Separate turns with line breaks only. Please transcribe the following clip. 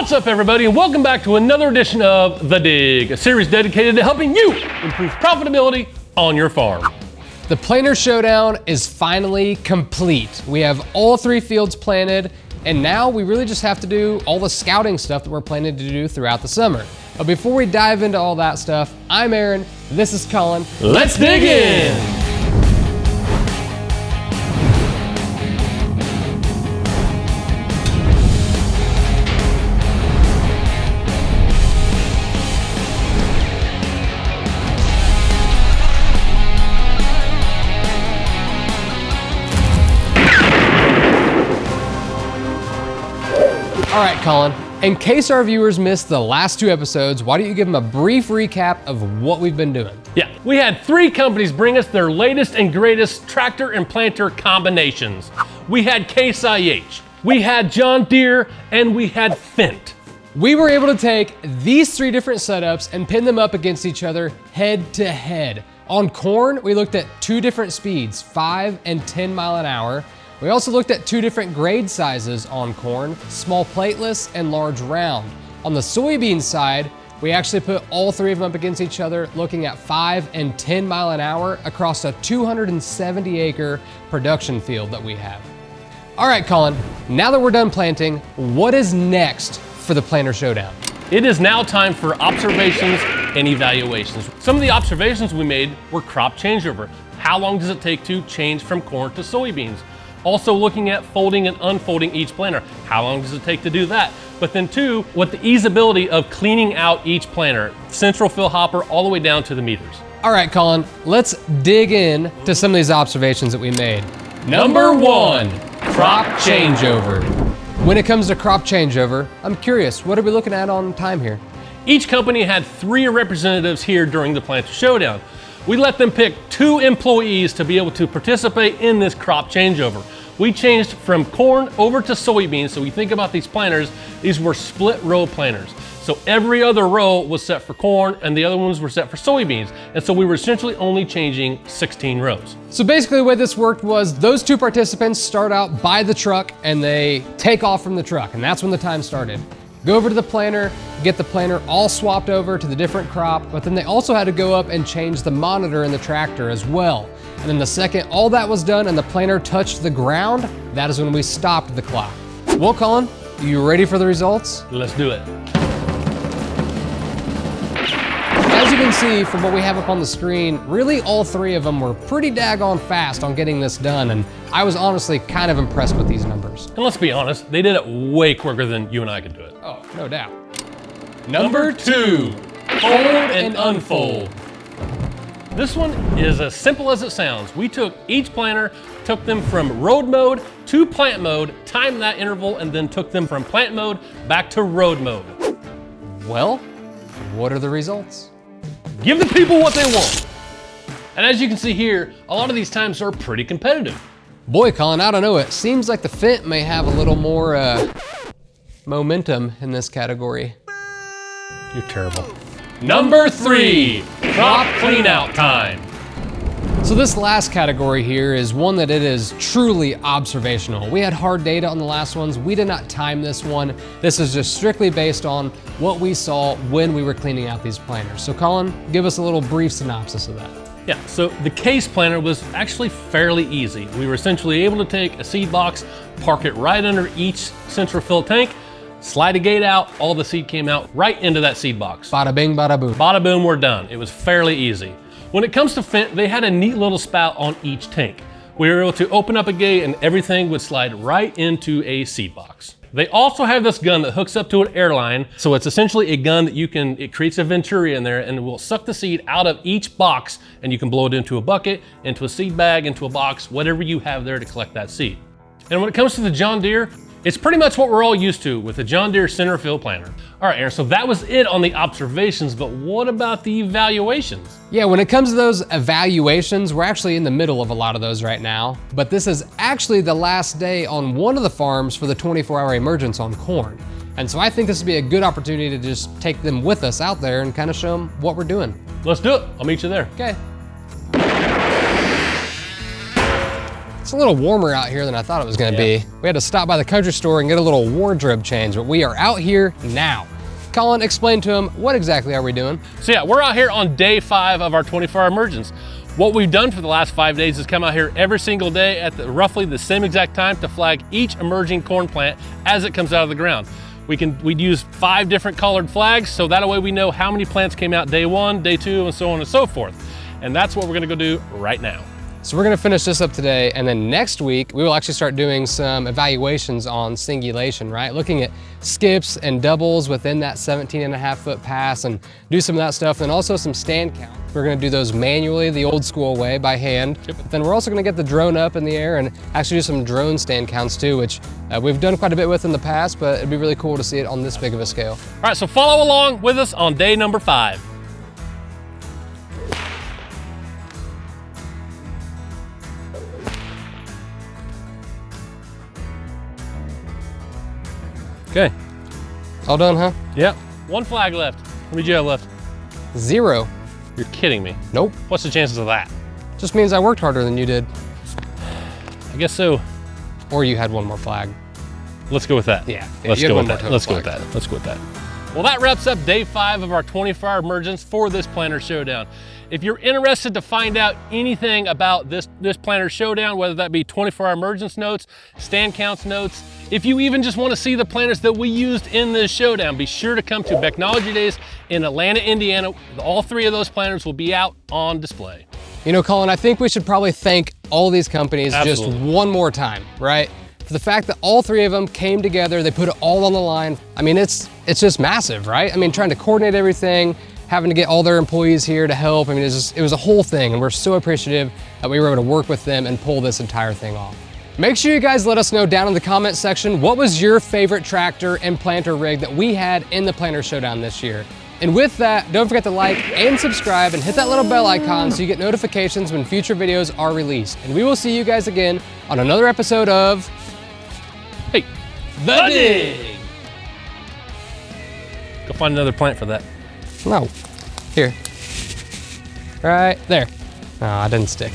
What's up, everybody, and welcome back to another edition of The Dig, a series dedicated to helping you improve profitability on your farm.
The planter showdown is finally complete. We have all 3 fields planted, and now we really just have to do all the scouting stuff that we're planning to do throughout the summer. But before we dive into all that stuff, I'm Aaron, this is Collin.
Let's dig in!
All right, Collin, in case our viewers missed the last 2 episodes, why don't you give them a brief recap of what we've been doing?
Yeah, we had 3 companies bring us their latest and greatest tractor and planter combinations. We had Case IH, we had John Deere, and we had Fendt.
We were able to take these 3 different setups and pin them up against each other head to head. On corn, we looked at 2 different speeds, 5 and 10 mile an hour. We also looked at 2 different grade sizes on corn, small plateless and large round. On the soybean side, we actually put all 3 of them up against each other, looking at 5 and 10 mile an hour across a 270 acre production field that we have. All right, Collin, now that we're done planting, what is next for the planter showdown?
It is now time for observations and evaluations. Some of the observations we made were crop changeover. How long does it take to change from corn to soybeans? Also looking at folding and unfolding each planter. How long does it take to do that? But then 2, what the easeability of cleaning out each planter, central fill hopper all the way down to the meters.
All right, Collin, let's dig in to some of these observations that we made.
Number 1, crop changeover.
When it comes to crop changeover, I'm curious, what are we looking at on time here?
Each company had 3 representatives here during the planter showdown. We let them pick 2 employees to be able to participate in this crop changeover. We changed from corn over to soybeans, so we think about these planters, these were split row planters. So every other row was set for corn and the other ones were set for soybeans. And so we were essentially only changing 16 rows.
So basically the way this worked was those 2 participants start out by the truck and they take off from the truck, and that's when the time started. Go over to the planter, get the planter all swapped over to the different crop, but then they also had to go up and change the monitor in the tractor as well. And then the second all that was done and the planter touched the ground, that is when we stopped the clock. Well, Collin, you ready for the results?
Let's do it.
As you can see from what we have up on the screen, really all 3 of them were pretty daggone fast on getting this done, and I was honestly kind of impressed with these numbers.
And let's be honest, they did it way quicker than you and I could do it.
Oh, no doubt.
Number 2, fold and unfold. This one is as simple as it sounds. We took each planter, took them from road mode to plant mode, timed that interval, and then took them from plant mode back to road mode.
Well, what are the results?
Give the people what they want. And as you can see here, a lot of these times are pretty competitive.
Boy, Collin, I don't know. It seems like the Fendt may have a little more momentum in this category.
You're terrible. Number 3, crop cleanout time.
So this last category here is one that it is truly observational. We had hard data on the last ones. We did not time this one. This is just strictly based on what we saw when we were cleaning out these planters. So Collin, give us a little brief synopsis of that.
Yeah, so the case planter was actually fairly easy. We were essentially able to take a seed box, park it right under each central fill tank, slide a gate out, all the seed came out right into that seed box.
Bada bing, bada boom.
Bada boom, we're done. It was fairly easy. When it comes to Fendt, they had a neat little spout on each tank. We were able to open up a gate and everything would slide right into a seed box. They also have this gun that hooks up to an airline. So it's essentially a gun that it creates a venturi in there and it will suck the seed out of each box and you can blow it into a bucket, into a seed bag, into a box, whatever you have there to collect that seed. And when it comes to the John Deere, it's pretty much what we're all used to with the John Deere center fill planter. All right, Aaron, so that was it on the observations, but what about the evaluations?
Yeah, when it comes to those evaluations, we're actually in the middle of a lot of those right now, but this is actually the last day on one of the farms for the 24-hour emergence on corn. And so I think this would be a good opportunity to just take them with us out there and kind of show them what we're doing.
Let's do it. I'll meet you there.
Okay. It's a little warmer out here than I thought it was gonna be. We had to stop by the country store and get a little wardrobe change, but we are out here now. Collin, explain to him, what exactly are we doing?
So yeah, we're out here on day 5 of our 24-hour emergence. What we've done for the last 5 days is come out here every single day at roughly the same exact time to flag each emerging corn plant as it comes out of the ground. We'd use 5 different colored flags, so that way we know how many plants came out day 1, day 2, and so on and so forth. And that's what we're gonna go do right now.
So we're gonna finish this up today, and then next week, we will actually start doing some evaluations on singulation, right? Looking at skips and doubles within that 17.5-foot pass and do some of that stuff, and also some stand count. We're gonna do those manually, the old school way, by hand. Yep. But then we're also gonna get the drone up in the air and actually do some drone stand counts too, which we've done quite a bit with in the past, but it'd be really cool to see it on this big of a scale.
All right, so follow along with us on day number 5. Okay.
All done, huh?
Yep. 1 flag left. How many do you have left?
0.
You're kidding me.
Nope.
What's the chances of that?
Just means I worked harder than you did.
I guess so.
Or you had 1 more flag.
Let's go with that.
Yeah.
Let's go with that. Let's go with that. Let's go with that. Well, that wraps up day 5 of our 24-hour emergence for this planter showdown. If you're interested to find out anything about this planter showdown, whether that be 24-hour emergence notes, stand counts notes, if you even just want to see the planters that we used in this showdown, be sure to come to Becknology Days in Atlanta, Indiana. All 3 of those planters will be out on display.
You know, Collin, I think we should probably thank all these companies just one more time, right? For the fact that all 3 of them came together, they put it all on the line. I mean, it's just massive, right? I mean, trying to coordinate everything, having to get all their employees here to help. I mean, it was a whole thing, and we're so appreciative that we were able to work with them and pull this entire thing off. Make sure you guys let us know down in the comment section, what was your favorite tractor and planter rig that we had in the planter showdown this year? And with that, don't forget to like and subscribe and hit that little bell icon so you get notifications when future videos are released. And we will see you guys again on another episode of
Hey, The Dig. Go find another plant for that.
No. Here. Right there. Oh, I didn't stick.